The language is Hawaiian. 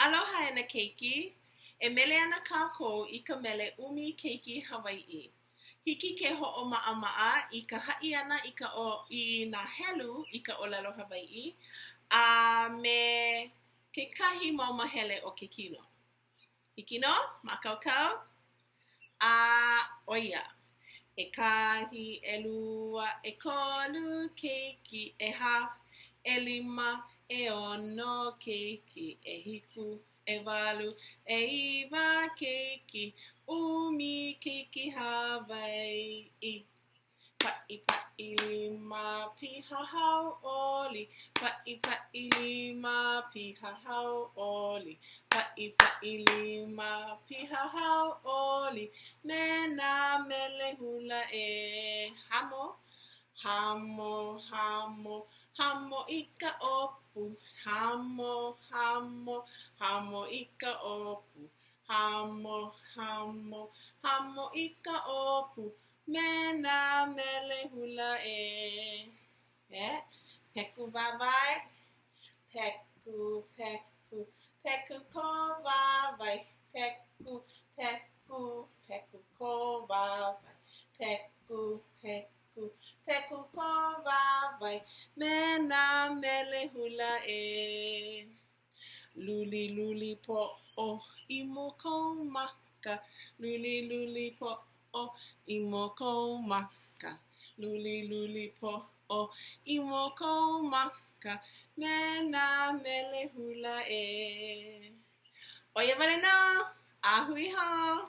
Aloha e na keiki. E mele ana kākou I ka mele umi keiki Hawaii. Hiki ke ho'oma'a I ka ha'i ana I nā helu I ka ʻōlelo Hawaii. A me kekahi mau mahele o ke kino. Hiki no? Makaukau? A oia. Ekahi, ʻelua, ʻekolu keiki, ʻeha, ʻelima, ʻeono keiki, ʻehiku, ʻewalu, ʻeiwa keiki, umi keiki Hawaii. Pa'i pa'i lima piha hau oli. Pa'i pa'i lima piha hau oli. Pa'i pa'i lima piha hau oli. Me nā mele hula e hamo. Hamo, hamo, hamo I ka opu. Hamo, hamo, hamo I ka opu. Hamo, hamo, hamo I ka opu. Me nā mele hula e. Peku wawai. Peku, peku, peku ko wawai. Peku, peku, peku ko wawai. Peku, peku, peku ko wawai. Me nā mele hula e. Luli, luli po'o I moko maka. Luli, luli po'o I moko maka. Luli, luli po'o I moko maka. Me nā mele hula e. Oia wale no. Ahui ho.